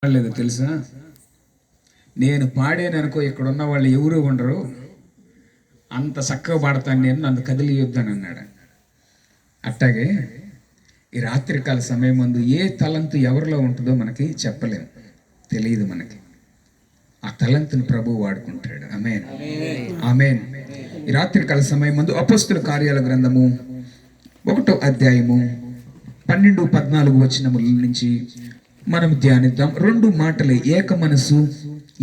లేదు తెలుసా, నేను పాడాననుకో ఇక్కడ ఉన్న వాళ్ళు ఎవరు ఉండరు, అంత చక్కగా పాడతాను నేను, నన్ను కదిలియొద్దని అన్నాడు. అట్టాగే ఈ రాత్రికాల సమయం ముందు ఏ తలంతు ఎవరిలో ఉంటుందో మనకి చెప్పలేము, తెలియదు మనకి. ఆ తలంతుని ప్రభువు వాడుకుంటాడు. ఆమేన్, ఆమేన్. ఈ రాత్రికాల సమయం ముందు అపోస్తుల కార్యాల గ్రంథము 1వ అధ్యాయము 12-14 వచనముల నుంచి మనం ధ్యానిద్దాం. 2 మాటలే, ఏక మనసు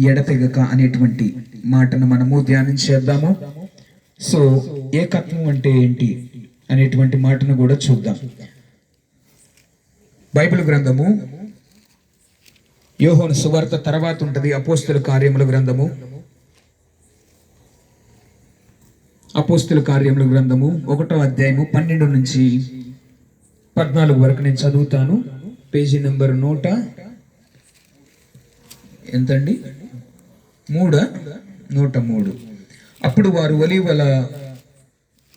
ఎడతెగక అనేటువంటి మాటను మనము ధ్యానం చేద్దాము. సో ఏకత్వం అంటే ఏంటి అనేటువంటి మాటను కూడా చూద్దాం. బైబిల్ గ్రంథము యోహాను సువార్త తర్వాత ఉంటుంది అపోస్తుల కార్యముల గ్రంథము. అపోస్తుల కార్యముల గ్రంథము 1వ అధ్యాయము 12 నుంచి 14 వరకు నేను చదువుతాను. పేజీ నెంబర్ 100 ఎంతండి, 103. అప్పుడు వారు ఒలీవల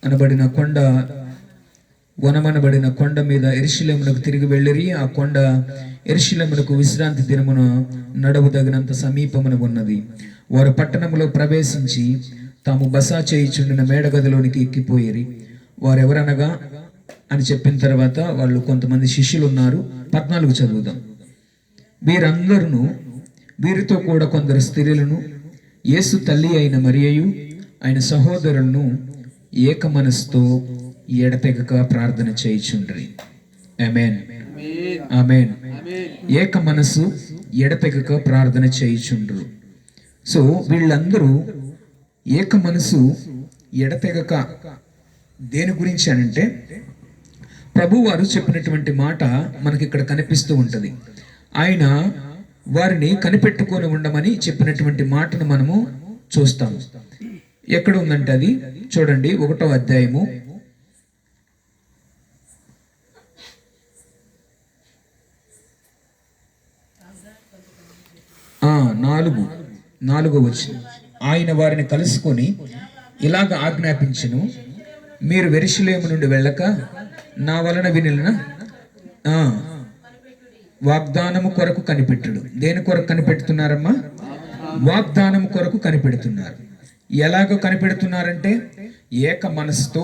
అనబడిన కొండ, వనమనబడిన కొండ మీద యెరూషలేమునకు తిరిగి వెళ్ళిరి. ఆ కొండ యెరూషలేమునకు విశ్రాంతి దినమున నడవదగినంత సమీపమున ఉన్నది. వారు పట్టణంలో ప్రవేశించి తాము బస చేయుచుండిన మేడగదిలోనికి ఎక్కిపోయిరి. వారెవరనగా అని చెప్పిన తర్వాత వాళ్ళు కొంతమంది శిష్యులు ఉన్నారు. 14 చదువుదాం. వీరందరూ వీరితో కూడా కొందరు స్త్రీలను, యేసు తల్లి అయిన మరియయు ఆయన సహోదరులను ఏక మనసుతో ఎడతెగక ప్రార్థన చేయుచుండ్రి. ఆమేన్, ఆమేన్. ఏక మనసు ఎడతెగక ప్రార్థన చేయుచుండ్రు. సో వీళ్ళందరూ ఏక మనసు ఎడతెగక దేని గురించి అనంటే, ప్రభు వారు చెప్పినటువంటి మాట మనకి ఇక్కడ కనిపిస్తూ ఉంటుంది. ఆయన వారిని కనిపెట్టుకొని ఉండమని చెప్పినటువంటి మాటను మనము చూస్తాము. ఎక్కడ ఉందంటే అది చూడండి, 1వ అధ్యాయము 4వ వచనం. ఆయన వారిని కలుసుకొని ఇలాగ ఆజ్ఞాపించెను, మీరు యెరూషలేము నుండి వెళ్ళక నా వలన వినిన వాగ్దానము కొరకు కనిపెట్టుడు. దేని కొరకు కనిపెడుతున్నారమ్మా? వాగ్దానము కొరకు కనిపెడుతున్నారు. ఎలాగో కనిపెడుతున్నారంటే ఏక మనసుతో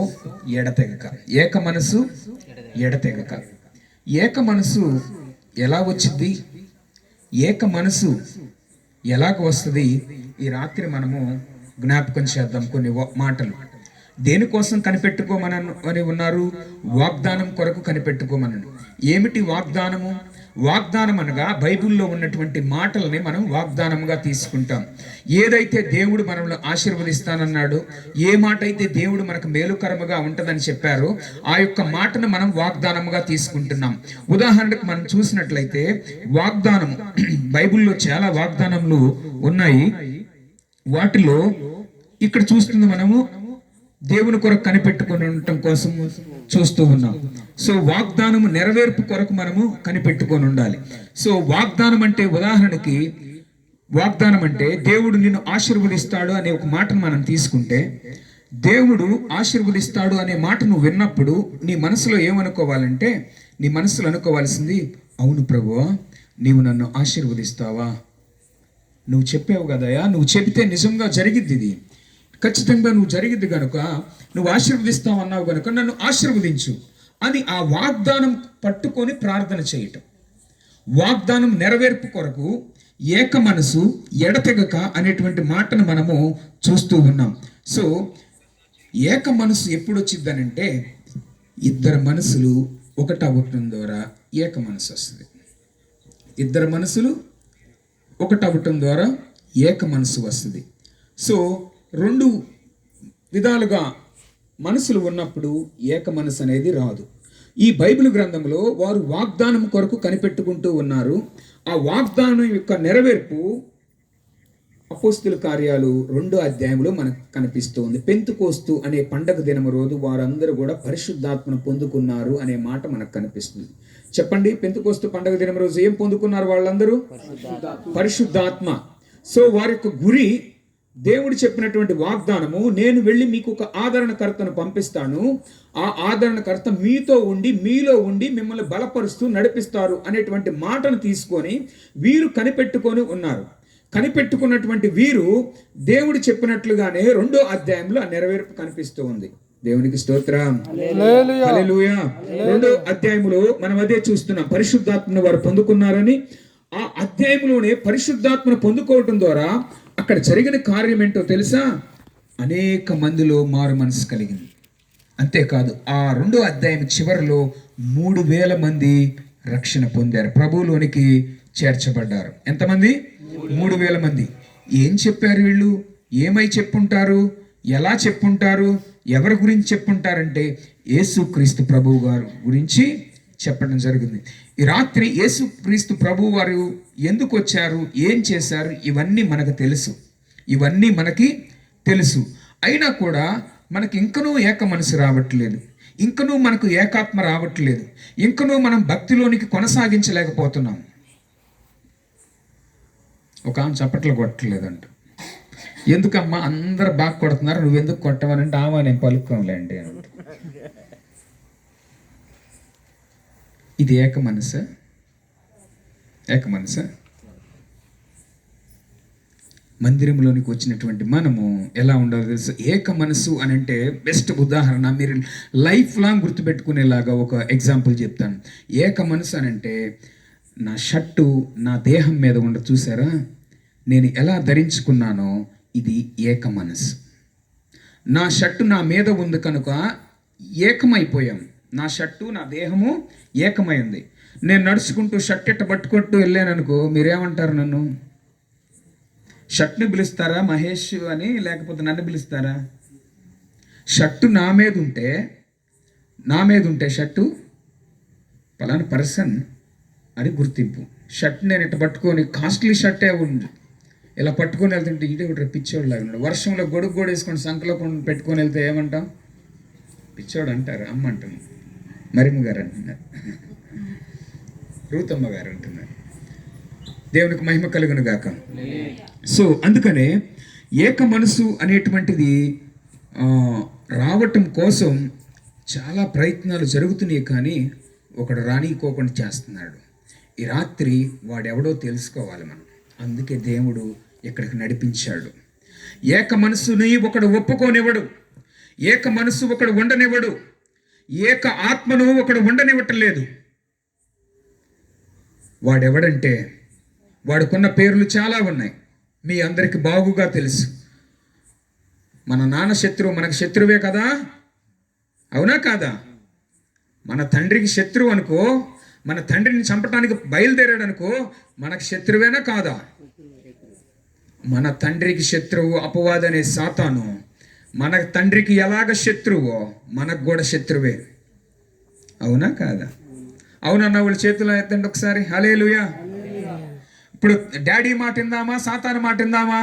ఎడతెగక. ఏక మనసు ఎడతెగక. ఏక మనసు ఎలా వచ్చింది, ఏక మనసు ఎలాగ వస్తుంది, ఈ రాత్రి మనము జ్ఞాపకం చేద్దాం కొన్ని మాటలు. దేనికోసం కనిపెట్టుకోమని ఉన్నారు? వాగ్దానం కొరకు కనిపెట్టుకోమని. ఏమిటి వాగ్దానము? వాగ్దానం అనగా బైబిల్లో ఉన్నటువంటి మాటలని మనం వాగ్దానంగా తీసుకుంటాం. ఏదైతే దేవుడు మనల్ని ఆశీర్వదిస్తానన్నాడో, ఏ మాట అయితే దేవుడు మనకు మేలుకరముగా ఉంటుందని చెప్పారో, ఆ యొక్క మాటను మనం వాగ్దానముగా తీసుకుంటున్నాం. ఉదాహరణకు మనం చూసినట్లయితే వాగ్దానము, బైబిల్లో చాలా వాగ్దానములు ఉన్నాయి. వాటిలో ఇక్కడ చూస్తుంది మనము దేవుని కొరకు కనిపెట్టుకుని ఉండటం కోసం చూస్తూ ఉన్నాం. సో వాగ్దానము నెరవేర్పు కొరకు మనము కనిపెట్టుకొని ఉండాలి. సో వాగ్దానం అంటే, ఉదాహరణకి వాగ్దానం అంటే దేవుడు నిన్ను ఆశీర్వదిస్తాడు అనే ఒక మాటను మనం తీసుకుంటే, దేవుడు ఆశీర్వదిస్తాడు అనే మాట నువ్వు విన్నప్పుడు నీ మనసులో ఏమనుకోవాలంటే, నీ మనసులో అనుకోవాల్సింది, అవును ప్రభువా నీవు నన్ను ఆశీర్వదిస్తావా, నువ్వు చెప్పావు కదయా, నువ్వు చెబితే నిజంగా జరిగిద్ది, ఇది ఖచ్చితంగా నువ్వు జరిగిద్ది కనుక, నువ్వు ఆశీర్వదిస్తావు అన్నావు కనుక నన్ను ఆశీర్వదించు అని ఆ వాగ్దానం పట్టుకొని ప్రార్థన చేయటం. వాగ్దానం నెరవేర్పు కొరకు ఏక మనసు ఎడతెగక అనేటువంటి మాటను మనము చూస్తూ ఉన్నాం. సో ఏక మనసు ఎప్పుడు వచ్చిందనంటే, ఇద్దరు మనసులు ఒకటవటం ద్వారా ఏక మనసు వస్తుంది. ఇద్దరు మనసులు ఒకటవటం ద్వారా ఏక మనసు వస్తుంది. సో 2 విధాలుగా మనసులు ఉన్నప్పుడు ఏక మనసు అనేది రాదు. ఈ బైబిల్ గ్రంథంలో వారు వాగ్దానం కొరకు కనిపెట్టుకుంటూ ఉన్నారు. ఆ వాగ్దానం యొక్క నెరవేర్పు అపోస్తుల కార్యాలు 2వ అధ్యాయంలో మనకు కనిపిస్తుంది. పెంతెకోస్తు అనే పండగ దినము రోజు వారందరూ కూడా పరిశుద్ధాత్మను పొందుకున్నారు అనే మాట మనకు కనిపిస్తుంది. చెప్పండి, పెంతెకోస్తు పండగ దినం రోజు ఏం పొందుకున్నారు వాళ్ళందరూ? పరిశుద్ధాత్మ. సో వారి యొక్క గురి దేవుడు చెప్పినటువంటి వాగ్దానము, నేను వెళ్ళి మీకు ఒక ఆదరణకర్తను పంపిస్తాను, ఆ ఆదరణకర్త మీతో ఉండి మీలో ఉండి మిమ్మల్ని బలపరుస్తూ నడిపిస్తారు అనేటువంటి మాటను తీసుకొని వీరు కనిపెట్టుకొని ఉన్నారు. కనిపెట్టుకున్నటువంటి వీరు దేవుడు చెప్పినట్లుగానే 2వ అధ్యాయంలో ఆ నెరవేర్పు కనిపిస్తూ ఉంది. దేవునికి స్తోత్రం. హల్లెలూయా. 2వ అధ్యాయంలో మనం అదే చూస్తున్నాం. పరిశుద్ధాత్మను వారు పొందుకున్నారని, ఆ అధ్యాయంలోనే పరిశుద్ధాత్మను పొందుకోవటం ద్వారా అక్కడ జరిగిన కార్యం ఏంటో తెలుసా? అనేక మందిలో మారు మనసు కలిగింది. అంతేకాదు, ఆ 2వ అధ్యాయం చివరిలో 3,000 మంది రక్షణ పొందారు, ప్రభువులోనికి చేర్చబడ్డారు. ఎంతమంది? 3,000 మంది. ఏం చెప్పారు వీళ్ళు? ఏమై చెప్పుంటారు? ఎలా చెప్పుంటారు? ఎవరి గురించి చెప్పుంటారంటే యేసుక్రీస్తు ప్రభువు గారు గురించి చెప్పడం జరిగింది. ఈ రాత్రి యేసుక్రీస్తు ప్రభువు వారు ఎందుకు వచ్చారు, ఏం చేశారు, ఇవన్నీ మనకు తెలుసు. ఇవన్నీ మనకి తెలుసు. అయినా కూడా మనకి ఇంకనూ ఏక మనసు రావట్లేదు, ఇంకనూ మనకు ఏకాత్మ రావట్లేదు, ఇంకనూ మనం భక్తిలోనికి కొనసాగించలేకపోతున్నాం. ఒక ఆమె చప్పట్లు కొట్టలేదంట. ఎందుకమ్మా అందరు బాగా కొడుతున్నారు, నువ్వెందుకు కొట్టవనంటే ఆమె నేను పలుకోలేండి అంట. ఇది ఏక మనసా? ఏక మనసా? మందిరంలోనికి వచ్చినటువంటి మనము ఎలా ఉండాలో తెలుసు. ఏక మనసు అని అంటే బెస్ట్ ఉదాహరణ మీరు లైఫ్ లాంగ్ గుర్తుపెట్టుకునేలాగా ఒక ఎగ్జాంపుల్ చెప్తాను. ఏక మనసు అని అంటే, నా షర్టు నా దేహం మీద ఉండ చూసారా, నేను ఎలా ధరించుకున్నానో ఇది ఏక మనసు. నా షర్టు నా మీద ఉంది కనుక ఏకమైపోయాం. నా షర్టు నా దేహము ఏకమైంది. నేను నడుచుకుంటూ షర్ట్ ఎట్ట పట్టుకుంటూ వెళ్ళాను అనుకో, మీరేమంటారు? నన్ను షర్ట్ని పిలుస్తారా మహేష్ అని, లేకపోతే నన్ను పిలుస్తారా? షర్టు నా మీద ఉంటే షర్టు పలానా పర్సన్ అని గుర్తింపు. షర్ట్ నేను ఇట్ట పట్టుకొని, కాస్ట్లీ షర్టే ఉంది, ఇలా పట్టుకొని వెళ్తుంటే ఇదే ఒకటి పిచ్చోడు లాగా ఉన్నాడు. వర్షంలో గొడుగు వేసుకొని సంకలో పెట్టుకొని వెళ్తే ఏమంటాం? పిచ్చోడు అంటారు. అమ్మ అంటున్నారు, మరిమ్మ గారు అంటున్నారు, రూతమ్మ గారు అంటున్నారు. దేవునికి మహిమ కలుగును గాక. సో అందుకనే ఏక మనసు అనేటువంటిది రావటం కోసం చాలా ప్రయత్నాలు జరుగుతున్నాయి, కానీ ఒకడు రానికోకుండా చేస్తున్నాడు. ఈ రాత్రి వాడెవడో తెలుసుకోవాలి మనం. అందుకే దేవుడు ఇక్కడికి నడిపించాడు. ఏక మనసుని ఒకడు ఒప్పుకోనివ్వడు, ఏక మనసు ఒకడు ఉండనివ్వడు, ఏక ఆత్మను ఒకడు ఉండనివ్వటం లేదు. వాడెవడంటే, వాడుకున్న పేర్లు చాలా ఉన్నాయి, మీ అందరికి బాగుగా తెలుసు. మన నాన్న శత్రువు మనకు శత్రువే కదా, అవునా కాదా? మన తండ్రికి శత్రువు అనుకో, మన తండ్రిని చంపడానికి బయలుదేరాడు అనుకో, మనకు శత్రువేనా కాదా? మన తండ్రికి శత్రువు అపవాది అనే సాతాను మన తండ్రికి ఎలాగ శత్రువో మనకు కూడా శత్రువే, అవునా కాదా? అవునన్న వాళ్ళు చేతులు ఎత్తండి ఒకసారి. హల్లెలూయా. ఇప్పుడు డాడీ మాట విందామా, సాతాను మాట విందామా?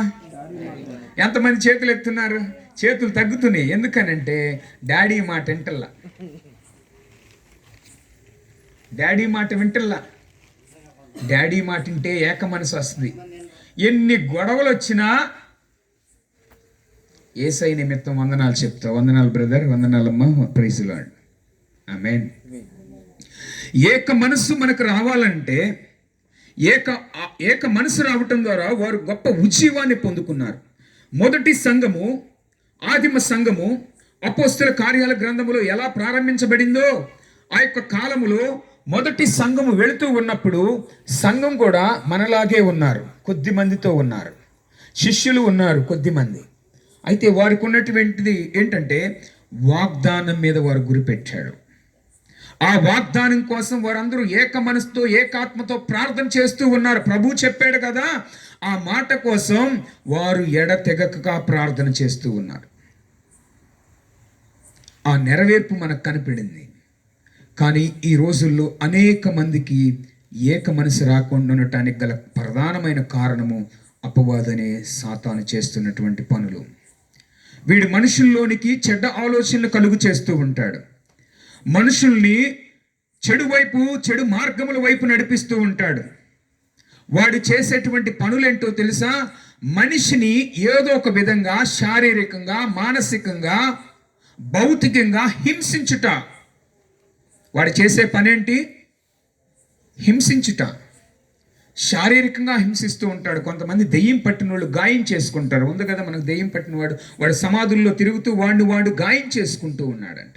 ఎంతమంది చేతులు ఎత్తున్నారు? చేతులు తగ్గుతున్నాయి. ఎందుకనంటే డాడీ మాట వింటల్లా, డాడీ మాట వింటల్లా. డాడీ మాట వింటే ఏక మనసు వస్తుంది. ఎన్ని గొడవలు వచ్చినా యేసై నిమిత్తం వందనాలు చెప్తా. వందనాలు బ్రదర్, వందనాలమ్మ, ప్రైజ్ లార్డ్, ఆమేన్. ఏక మనసు మనకు రావాలంటే ఏక మనసు రావటం ద్వారా వారు గొప్ప ఉజ్జీవాన్ని పొందుకున్నారు. మొదటి సంఘము, ఆదిమ సంఘము అపోస్తల కార్యాల గ్రంథములో ఎలా ప్రారంభించబడిందో, ఆ యొక్క కాలములో మొదటి సంఘము వెళుతూ ఉన్నప్పుడు సంఘం కూడా మనలాగే ఉన్నారు, కొద్ది మందితో ఉన్నారు, శిష్యులు ఉన్నారు కొద్ది మంది. అయితే వారికి ఉన్నటువంటిది ఏంటంటే వాగ్దానం మీద వారు గురిపెట్టాడు. ఆ వాగ్దానం కోసం వారందరూ ఏక మనసుతో ఏకాత్మతో ప్రార్థన చేస్తూ ఉన్నారు. ప్రభు చెప్పాడు కదా, ఆ మాట కోసం వారు ఎడతెగక ప్రార్థన చేస్తూ ఉన్నారు. ఆ నెరవేర్పు మనకు కనిపడింది. కానీ ఈ రోజుల్లో అనేక మందికి ఏక మనసు రాకుండా ఉండటానికి గల ప్రధానమైన కారణము అపవాదనే సాతాను చేస్తున్నటువంటి పనులు. వీడు మనుషుల్లోనికి చెడ్డ ఆలోచనలు కలుగు చేస్తూ ఉంటాడు. మనుషుల్ని చెడు వైపు, చెడు మార్గముల వైపు నడిపిస్తూ ఉంటాడు. వాడు చేసేటువంటి పనులేంటో తెలుసా? మనిషిని ఏదో ఒక విధంగా శారీరకంగా, మానసికంగా, భౌతికంగా హింసించుట. వాడు చేసే పనేంటి? హింసించుట. శారీరకంగా హింసిస్తూ ఉంటాడు. కొంతమంది దెయ్యం పట్టిన వాళ్ళు గాయం చేసుకుంటారు. ఉంది కదా మనకు దెయ్యం పట్టిన వాడు సమాధుల్లో తిరుగుతూ వాడు గాయం చేసుకుంటూ ఉన్నాడంట.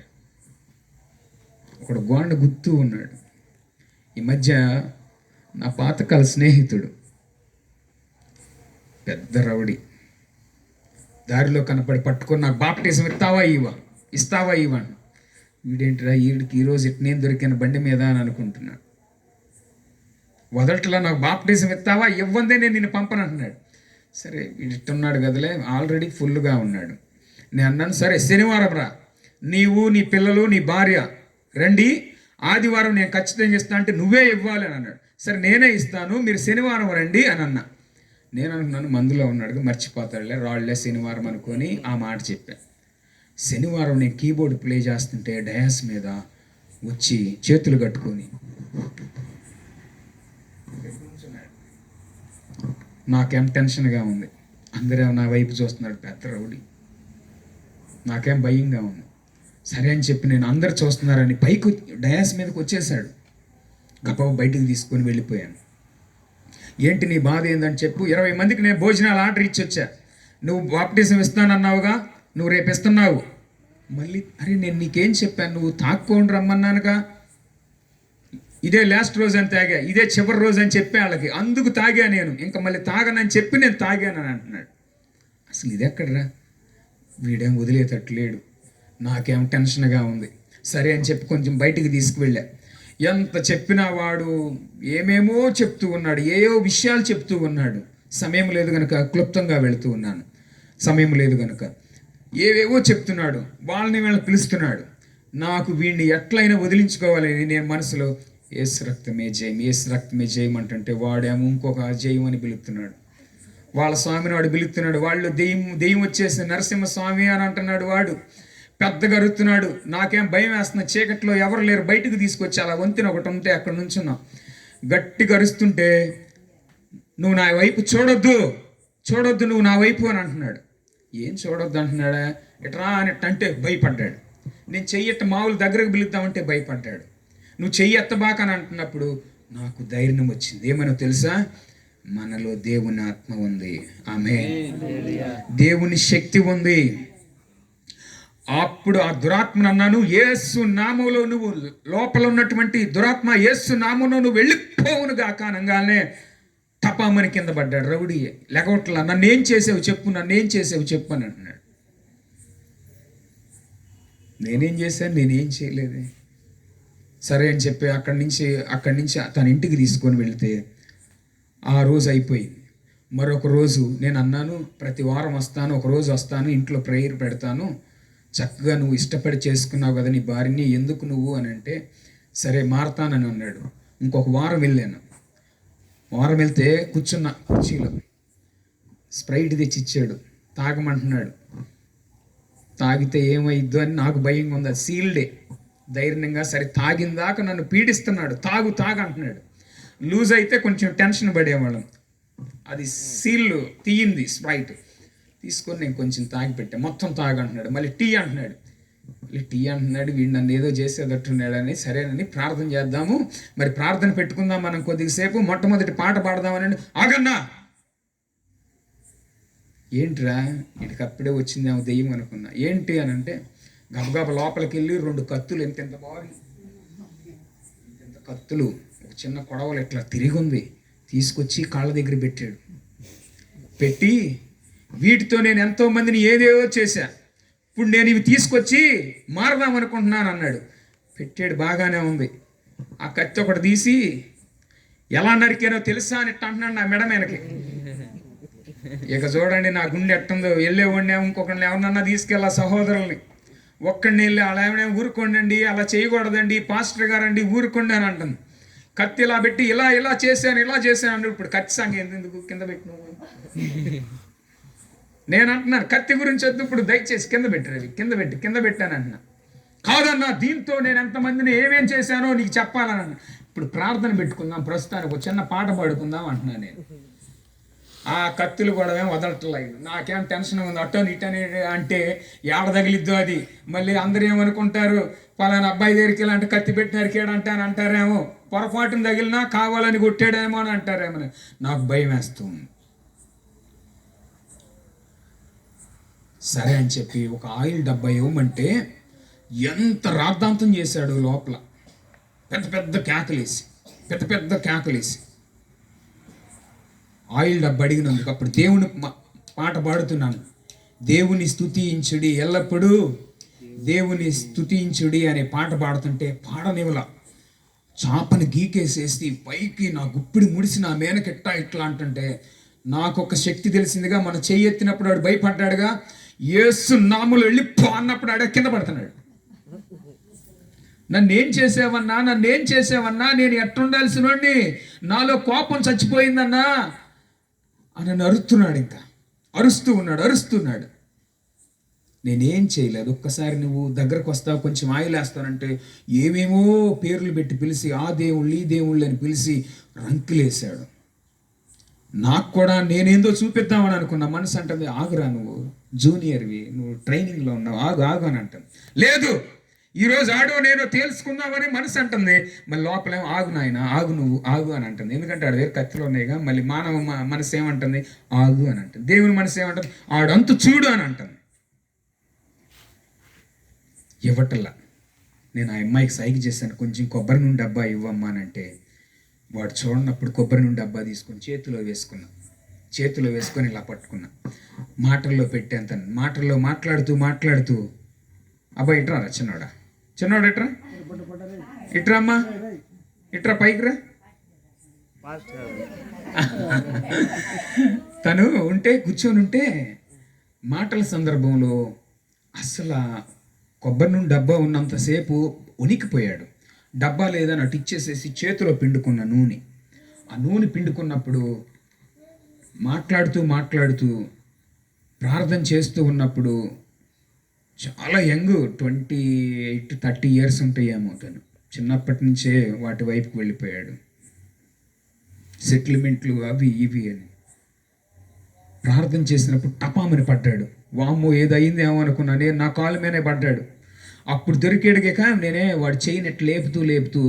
ఒకడు గోండ గుర్తూ ఉన్నాడు. ఈ మధ్య నా పాతకాల స్నేహితుడు, పెద్ద రౌడీ, దారిలో కనపడి పట్టుకొని నాకు బాప్టిజం ఇస్తావా ఇవా. వీడేంటిరా వీడికి ఈరోజు ఇటు నేను దొరికిన బండి మీద అని అనుకుంటున్నాడు. వదలట్లా, నాకు బాప్టిజం ఇవ్వందే నేను నిన్ను పంపనంటున్నాడు. సరే వీడిట్టున్నాడు కదలే, ఆల్రెడీ ఫుల్గా ఉన్నాడు. నేను అన్నాను, సరే శనివారం రా, నీవు నీ పిల్లలు నీ భార్య రండి, ఆదివారం నేను ఖచ్చితంగా ఇస్తాను అంటే నువ్వే ఇవ్వాలి అని అన్నాడు. సరే నేనే ఇస్తాను, మీరు శనివారం రండి అని అన్నా. నేను అనుకున్నాను మందులో ఉన్నాడు మర్చిపోతాడులే, రాళ్లే శనివారం అనుకొని ఆ మాట చెప్పాను. శనివారం నేను కీబోర్డ్ ప్లే చేస్తుంటే డయాస్ మీద వచ్చి చేతులు కట్టుకొని నాకేం టెన్షన్గా ఉంది. అందరూ నా వైపు చూస్తున్నాడు, పెద్ద రౌడీ. నాకేం భయంగా ఉంది. సరే అని చెప్పి నేను అందరు చూస్తున్నారని పైకి డయాస్ మీదకి వచ్చేసాడు. గప్ప బయటికి తీసుకొని వెళ్ళిపోయాను. ఏంటి నీ బాధ ఏందని చెప్పు. 20 మందికి నేను భోజనాలు ఆర్డర్ ఇచ్చి వచ్చా. నువ్వు బాప్టిజం ఇస్తానన్నావుగా, నువ్వు రేపు ఇస్తున్నావు. మళ్ళీ అరే నేను నీకేం చెప్పాను, నువ్వు తాక్కోండి రమ్మన్నానుగా, ఇదే లాస్ట్ రోజు అని తాగా, ఇదే చివరి రోజు అని చెప్పే వాళ్ళకి, అందుకు తాగా నేను, ఇంకా మళ్ళీ తాగనని చెప్పి నేను తాగానని అంటున్నాడు. అసలు ఇది ఎక్కడరా, వీడేం వదిలేటట్లేడు. నాకేం టెన్షన్గా ఉంది. సరే అని చెప్పి కొంచెం బయటికి తీసుకువెళ్ళా. ఎంత చెప్పినా వాడు ఏమేమో చెప్తూ ఉన్నాడు, ఏయో విషయాలు చెప్తూ ఉన్నాడు. సమయం లేదు కనుక క్లుప్తంగా వెళుతూ ఉన్నాను. సమయం లేదు కనుక ఏవేవో చెప్తున్నాడు, వీళ్ళని పిలుస్తున్నాడు. నాకు వీడిని ఎట్లయినా వదిలించుకోవాలని నేను మనసులో యేసు రక్తమే జయం అంటుంటే వాడేమో ఇంకొక జయం అని పిలుస్తున్నాడు. వాళ్ళ స్వామిని వాడు పిలుస్తున్నాడు. వాళ్ళు దెయ్యం వచ్చేసి నరసింహ స్వామి అని అంటున్నాడు. వాడు పెద్దగా అరుస్తున్నాడు. నాకేం భయం వేస్తున్నా, చీకట్లో ఎవరు లేరు, బయటకు తీసుకొచ్చి అలా వంతెన ఒకటి ఉంటే అక్కడ నుంచున్నా. గట్టిగా అరుస్తుంటే నువ్వు నా వైపు చూడొద్దు నువ్వు నా వైపు అని అంటున్నాడు. ఏం చూడొద్దు అంటున్నాడా, ఇట్రా అని అంటే భయపడ్డాడు. నేను చెయ్యట్ట మామూలు దగ్గరకు పిలుద్దామంటే భయపడ్డాడు. నువ్వు చెయ్యి ఎత్తబాక అని అంటున్నప్పుడు నాకు ధైర్యం వచ్చింది. ఏమనో తెలుసా, మనలో దేవుని ఆత్మ ఉంది, ఆమేన్, దేవుని శక్తి ఉంది. అప్పుడు ఆ దురాత్మను అన్నాను, యేసు నామములో నువ్వు లోపల ఉన్నటువంటి దురాత్మ యేసు నామంలో నువ్వు వెళ్ళిపోవును గాక అనగానే తపామని కింద పడ్డాడు. రౌడీ లెగవట్లా, నన్నేం చేసావు చెప్పు అని అంటున్నాడు. నేనేం చేశాను, నేనేం చేయలేదు. సరే అని చెప్పి అక్కడి నుంచి తన ఇంటికి తీసుకొని వెళితే ఆ రోజు అయిపోయింది. మరొక రోజు నేను అన్నాను, ప్రతి వారం వస్తాను, ఒక రోజు వస్తాను, ఇంట్లో ప్రేయర్ పెడతాను, చక్కగా నువ్వు ఇష్టపడి చేసుకున్నావు కదా నీ భార్యని, ఎందుకు నువ్వు అని అంటే సరే మారతానని అన్నాడు. ఇంకొక వారం వెళ్ళాను. వారం వెళ్తే కూర్చున్న కుర్చీలో స్ప్రైట్ తెచ్చి ఇచ్చాడు, తాగమంటున్నాడు. తాగితే ఏమైద్దు అని నాకు భయంగా ఉంది. అది సీల్డే. ధైర్యంగా సరే తాగిందాక నన్ను పీడిస్తున్నాడు, తాగు అంటున్నాడు. లూజ్ అయితే కొంచెం టెన్షన్ పడేవాళ్ళం. అది సీల్ తీయింది స్ప్రైట్ తీసుకొని నేను కొంచెం తాగి పెట్టా. మొత్తం తాగంటున్నాడు. మళ్ళీ టీ అంటున్నాడు. వీడు నన్ను ఏదో చేసేటట్టున్నాడని సరేనని ప్రార్థన చేద్దాము, మరి ప్రార్థన పెట్టుకుందాం మనం కొద్దిసేపు, మొట్టమొదటి పాట పాడదామని. ఆగన్నా, ఏంట్రా వీడికి అప్పుడే వచ్చిందేమో దెయ్యం అనుకున్నా. ఏంటి అని అంటే గబగబ లోపలికి వెళ్ళి 2 కత్తులు ఎంత బాగుంది, ఎంత కత్తులు, ఒక చిన్న కొడవలు ఇట్లా తిరిగి ఉంది, తీసుకొచ్చి కాళ్ళ దగ్గర పెట్టాడు. పెట్టి వీటితో నేను ఎంతో మందిని ఏదేదో చేశా, ఇప్పుడు నేను ఇవి తీసుకొచ్చి మారదాం అనుకుంటున్నాను అన్నాడు. పెట్టాడు, బాగానే ఉంది. ఆ కత్తి ఒకటి తీసి ఎలా నరికానో తెలుసా అని అంటున్నాడు నా మెడ మీదకి. ఇక చూడండి నా గుండె ఎట్టుందో. వెళ్ళేవాడిని ఇంకొకరిని ఎవరినన్నా తీసుకెళ్ళా సహోదరుల్ని, ఒక్కడిని వెళ్ళి అలా ఏమైనా ఊరుకోండి, అలా చేయకూడదండి, పాస్టర్ గారండి ఊరుకోండి అని అంటుంది. కత్తి ఇలా పెట్టి ఇలా చేశాను అన్నాడు. ఇప్పుడు కత్తి సంగ ఎందుకు కింద పెట్టినావు? నేను అంటున్నాను కత్తి గురించి వద్దు, ఇప్పుడు దయచేసి కింద పెట్టాను అంటున్నా. కాదన్నా, దీంతో నేను ఎంతమందిని ఏమేం చేశానో నీకు చెప్పాలని అన్నా. ఇప్పుడు ప్రార్థన పెట్టుకుందాం, ప్రస్తుతానికి ఒక చిన్న పాట పాడుకుందాం అంటున్నా నేను. ఆ కత్తులు కూడా ఏం వదలట్లేదు. నాకేం టెన్షన్ ఉంది, అట్టని ఇట్టని అంటే ఏడ తగిలిద్దు అది. మళ్ళీ అందరూ ఏమనుకుంటారు, పలానా అబ్బాయి దగ్గరికి ఇలాంటి కత్తి పెట్టి నరికాడంటే అని అంటారేమో, పొరపాటున తగిలినా కావాలని కొట్టాడేమో అని అంటారేమో. నాకు భయం వేస్తుంది. సరే అని చెప్పి ఒక ఆయిల్ డబ్బా ఇవ్వమంటే ఎంత రాద్ధాంతం చేశాడు లోపల. పెద్ద పెద్ద కేకలేసి ఆయిల్ డబ్బా అడిగినందుకు. అప్పుడు దేవుని పాట పాడుతున్నాను, దేవుని స్తుతించుడి ఎల్లప్పుడూ దేవుని స్తుతించుడి అనే పాట పాడుతుంటే పాడనివల. చాపని గీకేసేసి పైకి నా గుప్పిడి ముడిసి నా మేనకెట్టా ఇట్లా అంటుంటే నాకు ఒక శక్తి తెలిసిందిగా. మన చెయ్యి ఎత్తినప్పుడు వాడు భయపడ్డాడుగా, యేసు నామములో వెళ్ళి అన్నప్పుడు ఆడ కింద పడుతున్నాడు. నన్నేం చేసావన్నా, నేను ఎట్టుండాల్సిన వాడిని, నాలో కోపం చచ్చిపోయిందన్నా అని అరుస్తున్నాడు. ఇంకా అరుస్తున్నాడు. నేనేం చేయలేదు. ఒక్కసారి నువ్వు దగ్గరకు వస్తావు, కొంచెం ఆయిల్ వేస్తానంటే ఏమేమో పేర్లు పెట్టి పిలిచి ఆ దేవుళ్ళు ఈ దేవుళ్ళు అని పిలిచి రంకులేశాడు. నాకు కూడా నేనేందో చూపిద్దామని అనుకున్నా. మనసు అంటుంది, ఆగురా, నువ్వు జూనియర్వి, నువ్వు ట్రైనింగ్లో ఉన్నావు, ఆగు అని అంటుంది. లేదు, ఈరోజు ఆడో నేను తేల్చుకుందామని మనసు అంటుంది. మళ్ళీ లోపలేమో ఆగు నాయన, నువ్వు ఆగు అని అంటుంది. ఎందుకంటే ఆడ దగ్గర కత్తులు ఉన్నాయిగా. మళ్ళీ మానవ మనసు ఏమంటుంది, ఆగు అని అంటుంది. దేవుని మనసు ఏమంటుంది, ఆడంతు చూడు అని అంటుంది. ఇవ్వటల్లా. నేను ఆ అమ్మాయికి సైకి చేశాను, కొంచెం కొబ్బరి నూనె డబ్బా ఇవ్వమ్మా అని అంటే వాడు చూడనప్పుడు కొబ్బరి నూనె డబ్బా తీసుకొని చేతిలో వేసుకొని ఇలా పట్టుకున్నా. మాటల్లో పెట్టేంత మాటల్లో మాట్లాడుతూ అబ్బా ఇట్రారా చిన్నోడు ఇట్రా అమ్మా, ఇట్రా పైకి రా. తను కూర్చొని ఉంటే మాటల సందర్భంలో అసలు కొబ్బరి నూనె డబ్బా ఉన్నంతసేపు ఉనికిపోయాడు. డబ్బా లేదని అటు ఇచ్చేసేసి చేతిలో పిండుకున్న నూనె. ఆ నూనె పిండుకున్నప్పుడు మాట్లాడుతూ ప్రార్థన చేస్తూ ఉన్నప్పుడు చాలా యంగ్, 28-30 years ఉంటాయేమో. తను చిన్నప్పటి నుంచే వాటి వైపుకి వెళ్ళిపోయాడు. సెటిల్మెంట్లు అవి ఇవి అని ప్రార్థన చేసినప్పుడు టపామని పడ్డాడు. వామ్మో ఏదయిందేమో అనుకున్నా. నేను నా కాలు మీదే పడ్డాడు. అప్పుడు దొరికేడుగాక నేనే వాడు చేయని లేపుతూ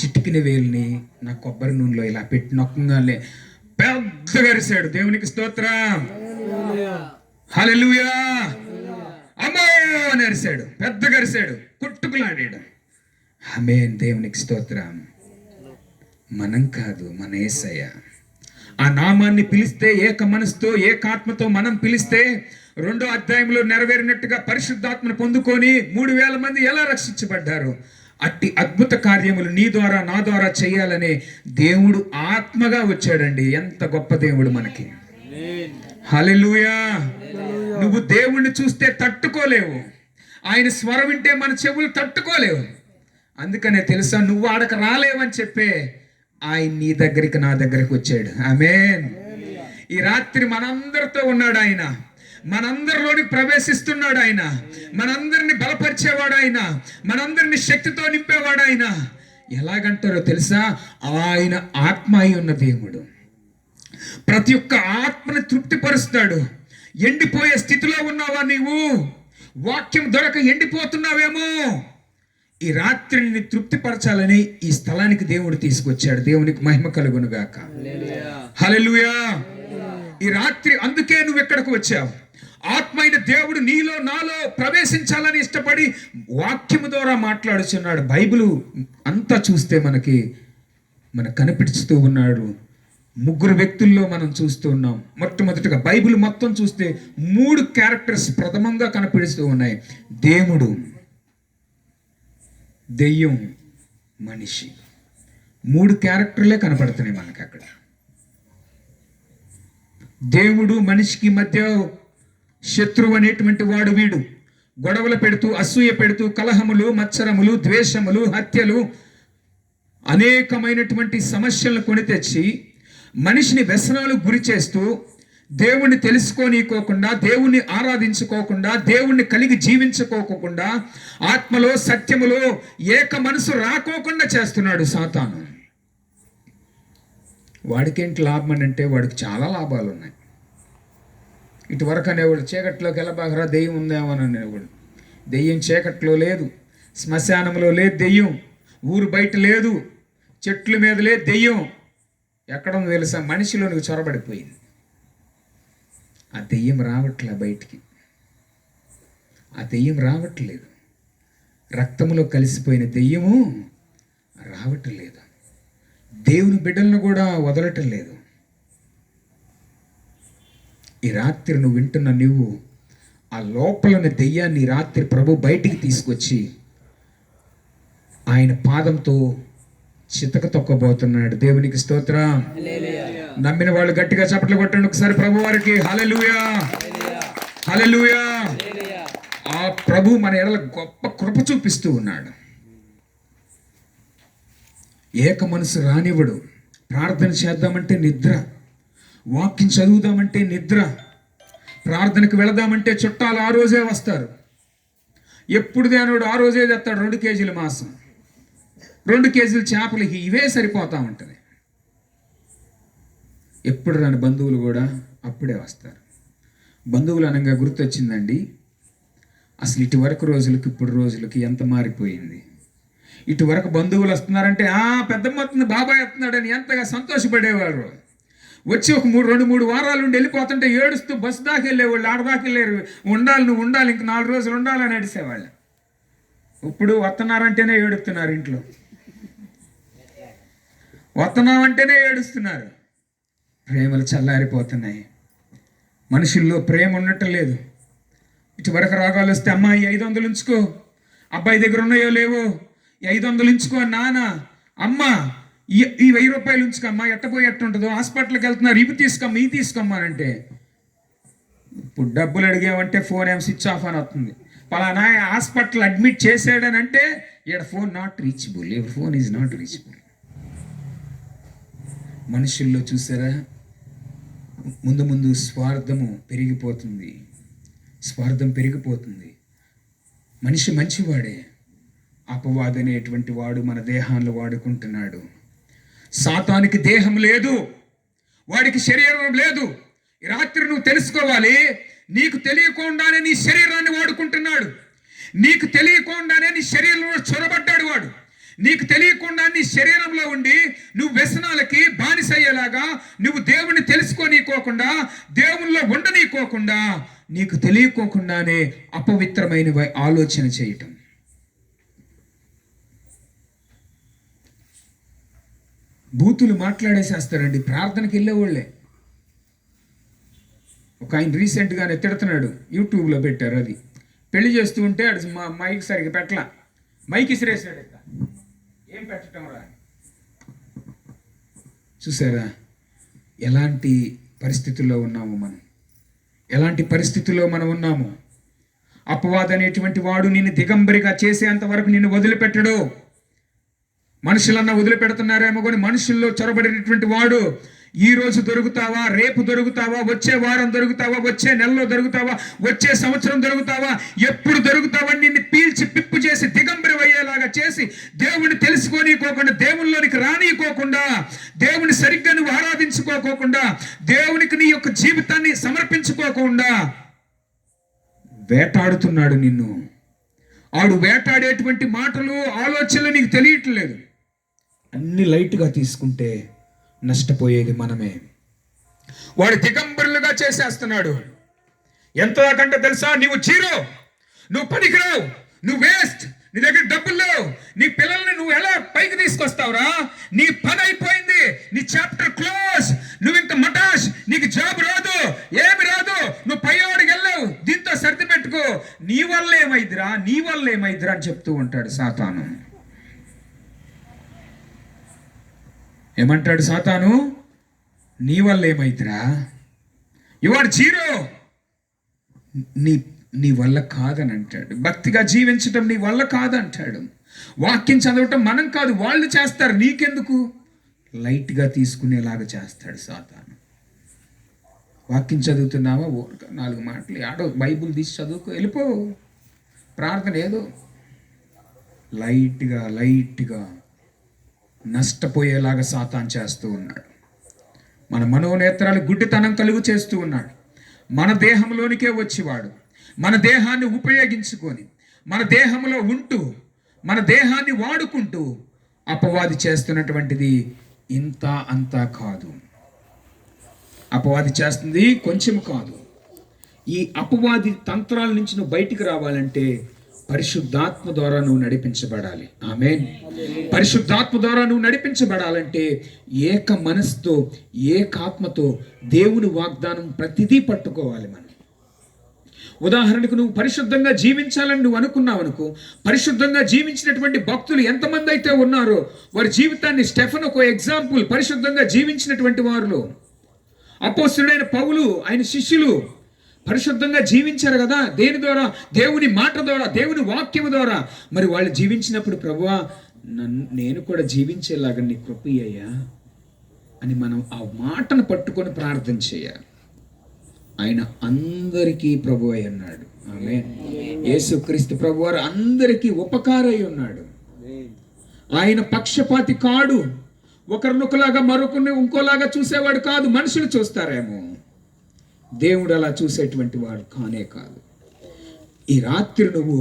చిటికిన వేలుని నా కొబ్బరి నూనెలో ఇలా పెట్టి నొక్కంగానే పెద్దగా అరిశాడు. దేవునికి స్తోత్రం, హల్లెలూయా, అమ్మో అని అరిశాడు. పెద్దగా అరిశాడు, కొట్టుకులాడాడు. ఆమేన్, దేవునికి స్తోత్రం. మనం కాదు, మన యేసయ్య. ఆ నామాన్ని పిలిస్తే, ఏక మనసుతో ఏకాత్మతో మనం పిలిస్తే 2వ అధ్యాయంలో నెరవేరినట్టుగా పరిశుద్ధాత్మను పొందుకొని 3,000 మంది ఎలా రక్షించబడ్డారు. అట్టి అద్భుత కార్యములు నీ ద్వారా నా ద్వారా చేయాలనే దేవుడు ఆత్మగా వచ్చాడండి. ఎంత గొప్ప దేవుడు మనకి. హల్లెలూయా. నువ్వు దేవుణ్ణి చూస్తే తట్టుకోలేవు, ఆయన స్వరం వింటే మన చెవులు తట్టుకోలేవు. అందుకనే తెలుసా, నువ్వు ఆడక రాలేవని చెప్పే ఆయన నీ దగ్గరికి నా దగ్గరికి వచ్చాడు. ఆమేన్. ఈ రాత్రి మనందరితో ఉన్నాడు ఆయన, మనందరిలోనికి ప్రవేశిస్తున్నాడు ఆయన, మనందరిని బలపరిచేవాడు ఆయన, మనందరిని శక్తితో నింపేవాడు ఆయన. ఎలాగంటారో తెలుసా, ఆయన ఆత్మ అయి ఉన్న దేవుడు. ప్రతి ఒక్క ఆత్మని తృప్తిపరుస్తాడు. ఎండిపోయే స్థితిలో ఉన్నావా నీవు? వాక్యం దొరక ఎండిపోతున్నావేమో? ఈ రాత్రిని తృప్తిపరచాలని ఈ స్థలానికి దేవుడు తీసుకొచ్చాడు. దేవునికి మహిమ కలుగును గాక. హల్లెలూయా. ఈ రాత్రి అందుకే నువ్వు ఎక్కడికి వచ్చావు. ఆత్మైన దేవుడు నీలో నాలో ప్రవేశించాలని ఇష్టపడి వాక్యము ద్వారా మాట్లాడుచున్నాడు. బైబిల్ అంతా చూస్తే మనకు కనిపిస్తూ ఉన్నాడు. 3 వ్యక్తుల్లో మనం చూస్తూ ఉన్నాం. మొట్టమొదటిగా బైబిల్ మొత్తం చూస్తే 3 క్యారెక్టర్స్ ప్రథమంగా కనిపిస్తూ ఉన్నాయి. దేవుడు, దెయ్యం, మనిషి. 3 క్యారెక్టర్లే కనపడుతున్నాయి మనకు అక్కడ. దేవుడు మనిషికి మధ్య శత్రువు అనేటువంటి వాడు వీడు. గొడవలు పెడుతూ, అసూయ పెడుతూ, కలహములు, మత్సరములు, ద్వేషములు, హత్యలు, అనేకమైనటువంటి సమస్యలను కొని తెచ్చి మనిషిని వ్యసనాలకు గురి చేస్తూ, దేవుణ్ణి తెలుసుకోనీకోకుండా, దేవుణ్ణి ఆరాధించుకోకుండా, దేవుణ్ణి కలిగి జీవించుకోకుండా, ఆత్మలో సత్యములో ఏక మనసు రాకోకుండా చేస్తున్నాడు సాతాను. వాడికేంటి లాభం అని అంటే వాడికి చాలా లాభాలు ఉన్నాయి. ఇటువరకు అనేవాడు చీకట్లోకి వెళ్ళబాగరా దెయ్యం ఉందేమో అని అనేవాడు. దెయ్యం చీకట్లో లేదు, శ్మశానంలో లేదు దెయ్యం, ఊరు బయట లేదు, చెట్ల మీద లేదు దెయ్యం. ఎక్కడ ఉందో తెలుసా? మనిషిలోనికి చొరబడిపోయింది. ఆ దెయ్యం రావట్లే బయటికి, ఆ దెయ్యం రావట్లేదు. రక్తంలో కలిసిపోయిన దెయ్యము రావటం లేదు. దేవుని బిడ్డలను కూడా వదలటం లేదు. ఈ రాత్రి నువ్వు వింటున్న నువ్వు ఆ లోపలని దెయ్యాన్ని రాత్రి ప్రభు బయటికి తీసుకొచ్చి ఆయన పాదంతో చితక తొక్కబోతున్నాడు. దేవునికి స్తోత్రం. నమ్మిన వాళ్ళు గట్టిగా చప్పట్లు కొట్టండి ఒకసారి ప్రభు వారికి. హల్లెలూయా, హల్లెలూయా. ఆ ప్రభు మన ఎడల గొప్ప కృప చూపిస్తూ ఉన్నాడు. ఏక మనసు రానివ్వడు. ప్రార్థన చేద్దామంటే నిద్ర, వాక్యం చదువుదామంటే నిద్ర, ప్రార్థనకు వెళదామంటే చుట్టాలు ఆ రోజే వస్తారు. ఎప్పుడు దేనుడు ఆ రోజే తెస్తాడు 2 కేజీల మాంసం, 2 కేజీల చేపలకి ఇవే సరిపోతా ఉంటుంది. ఎప్పుడు రాని బంధువులు కూడా అప్పుడే వస్తారు. బంధువులు అనగా గుర్తొచ్చిందండి, అసలు ఇటువరకు రోజులకి ఇప్పుడు రోజులకి ఎంత మారిపోయింది. ఇటువరకు బంధువులు వస్తున్నారంటే పెద్దమ్మ వస్తుంది, బాబాయ్ వస్తున్నాడని ఎంతగా సంతోషపడేవారు. వచ్చి ఒక 2-3 వారాలు ఉండి వెళ్ళిపోతుంటే ఏడుస్తూ బస్సు దాకా వెళ్ళేవాళ్ళు, ఆడదాకా వెళ్ళారు. ఉండాలి, నువ్వు ఉండాలి, ఇంక 4 రోజులు ఉండాలని అడిసేవాళ్ళు. ఇప్పుడు వస్తున్నారంటేనే ఏడుస్తున్నారు, ఇంట్లో వస్తున్నామంటేనే ఏడుస్తున్నారు. ప్రేమలు చల్లారిపోతున్నాయి, మనుషుల్లో ప్రేమ ఉండటం లేదు. ఇటువరకు రాగాలు వస్తే అమ్మాయి 500 ఉంచుకో, అబ్బాయి దగ్గర ఉన్నాయో లేవో 500 ఉంచుకో, నాన్న అమ్మ ఈ 1000 రూపాయలు ఉంచుకోమ్మా, ఎట్టపోయి ఎట్టుంటుందో, హాస్పిటల్కి వెళ్తున్నారు, ఇవి తీసుకోమ్మా, ఇవి తీసుకోమ్మానంటే ఇప్పుడు డబ్బులు అడిగామంటే ఫోన్ ఏం స్విచ్ ఆఫ్ అని వస్తుంది. పలానా హాస్పిటల్ అడ్మిట్ చేసాడని అంటే ఇక్కడ phone not reachable, your phone is not reachable. మనుషుల్లో చూసారా, ముందు ముందు స్వార్థము పెరిగిపోతుంది, స్వార్థం పెరిగిపోతుంది. మనిషి మంచివాడే, అపవాది అనేటువంటి వాడు మన దేహాన్ని వాడుకుంటున్నాడు. సాతానికి దేహం లేదు, వాడికి శరీరం లేదు. ఈ రాత్రి నువ్వు తెలుసుకోవాలి, నీకు తెలియకుండానే నీ శరీరాన్ని వాడుకుంటున్నాడు. నీకు తెలియకుండానే నీ శరీరంలో చొరబడ్డాడు వాడు. నీకు తెలియకుండా నీ శరీరంలో ఉండి నువ్వు వ్యసనాలకి బానిసయ్యేలాగా, నువ్వు దేవుణ్ణి తెలుసుకోనీకోకుండా, దేవునిలో ఉండనీకోకుండా, నీకు తెలియకోకుండానే అపవిత్రమైన ఆలోచన చేయటం. బూతులు మాట్లాడేసేస్తారండి ప్రార్థనకి వెళ్ళేవాళ్ళే. ఒక ఆయన రీసెంట్గానే తిడుతున్నాడు, యూట్యూబ్లో పెట్టారు. అది పెళ్లి చేస్తూ ఉంటే అది మైక్ సరిగ్గా పెట్టలా, మైక్ ఇసిరేసాడు. ఏం పెట్టడం రా. చూసారా ఎలాంటి పరిస్థితుల్లో ఉన్నాము మనం, ఎలాంటి పరిస్థితుల్లో మనం ఉన్నాము. అపవాది అనేటువంటి వాడు నిన్ను దిగంబరిగా చేసేంత వరకు నిన్ను వదిలిపెట్టడు. మనుషులన్నా వదిలిపెడుతున్నారేమో కానీ మనుషుల్లో చొరబడినటువంటి వాడు ఈ రోజు దొరుకుతావా, రేపు దొరుకుతావా, వచ్చే వారం దొరుకుతావా, వచ్చే నెలలో దొరుకుతావా, వచ్చే సంవత్సరం దొరుకుతావా, ఎప్పుడు దొరుకుతావా, నిన్ను పీల్చి పిప్పు చేసి దిగంబరి అయ్యేలాగా చేసి దేవుని తెలుసుకోనీకోకుండా, దేవునిలోనికి రానీకోకుండా, దేవుని సరిగ్గా నువ్వు ఆరాధించుకోకుండా, దేవునికి నీ యొక్క జీవితాన్ని సమర్పించుకోకుండా వేటాడుతున్నాడు నిన్ను. ఆడు వేటాడేటువంటి మాటలు, ఆలోచనలు నీకు తెలియట్లేదు. అన్ని లైట్గా తీసుకుంటే నష్టపోయేది మనమే. వాడు దిగంబరులుగా చేసేస్తున్నాడు. ఎంతకంటే తెలుసా, నువ్వు జీరో, నువ్వు పనికిరావు, నువ్వు వేస్ట్, నీ దగ్గర డబ్బులు లేవు, నీ పిల్లల్ని నువ్వు ఎలా పైకి తీసుకొస్తావురా, నీ పని అయిపోయింది, నీ చాప్టర్ క్లోజ్, నువ్వు ఇంకా మటాష్, నీకు జాబ్ రాదు, ఏమి రాదు, నువ్వు పైవాడికి వెళ్ళావు, దీంతో సర్ది పెట్టుకో, నీ వల్ల ఏమైద్దిరా, నీ వల్ల ఏమైద్దిరా అని చెప్తూ ఉంటాడు సాతాను. ఏమంటాడు సాతాను? నీ వల్ల ఏమైద్దిరా, ఇవాడు జీరో, నీ వల్ల కాదని అంటాడు. భక్తిగా జీవించటం నీ వల్ల కాదంటాడు. వాక్యం చదవటం మనం కాదు, వాళ్ళు చేస్తారు, నీకెందుకు? లైట్గా తీసుకునేలాగా చేస్తాడు సాతాను. వాక్యం చదువుతున్నావా, 4 మాటలు ఆడో బైబుల్ తీసి చదువుకో, వెళ్ళిపో, ప్రార్థన ఏదో లైట్గా నష్టపోయేలాగా సాతాను చేస్తూ ఉన్నాడు. మన మనోనేత్రాలు గుడ్డితనం కలుగు చేస్తూ ఉన్నాడు. మన దేహంలోనికే వచ్చేవాడు మన దేహాన్ని ఉపయోగించుకొని మన దేహంలో ఉంటూ మన దేహాన్ని వాడుకుంటూ అపవాది చేస్తున్నటువంటిది ఇంత అంతా కాదు. అపవాది చేస్తుంది కొంచెం కాదు. ఈ అపవాది తంత్రాల నుంచి నువ్వు బయటికి రావాలంటే పరిశుద్ధాత్మ ద్వారా నువ్వు నడిపించబడాలి. ఆమేన్. పరిశుద్ధాత్మ ద్వారా నువ్వు నడిపించబడాలంటే ఏక మనసుతో ఏకాత్మతో దేవుని వాగ్దానం ప్రతిదీ పట్టుకోవాలి. మనం ఉదాహరణకు నువ్వు పరిశుద్ధంగా జీవించాలని నువ్వు అనుకున్నావు అనుకో, పరిశుద్ధంగా జీవించినటువంటి భక్తులు ఎంతమంది అయితే ఉన్నారో వారి జీవితాన్ని స్టెఫెన్ ఒక ఎగ్జాంపుల్. పరిశుద్ధంగా జీవించినటువంటి వారిలో అపోస్తలుడైన పౌలు ఆయన శిష్యులు పరిశుద్ధంగా జీవించారు కదా. దేని ద్వారా? దేవుని మాట ద్వారా, దేవుని వాక్యము ద్వారా. మరి వాళ్ళు జీవించినప్పుడు ప్రభువా నేను కూడా జీవించేలాగా నీ కృప అయ్యా అని మనం ఆ మాటను పట్టుకొని ప్రార్థన చేయాలి. ఆయన అందరికీ ప్రభు అయి ఉన్నాడు. ఆమేన్. యేసుక్రీస్తు ప్రభువారు అందరికీ ఉపకారై ఉన్నాడు. ఆయన పక్షపాతి కాడు. ఒకరినొకలాగా మరొకరిని ఇంకోలాగా చూసేవాడు కాదు. మనుషులు చూస్తారేమో, దేవుడు అలా చూసేటువంటి వాడు కానే కాదు. ఈ రాత్రి నువ్వు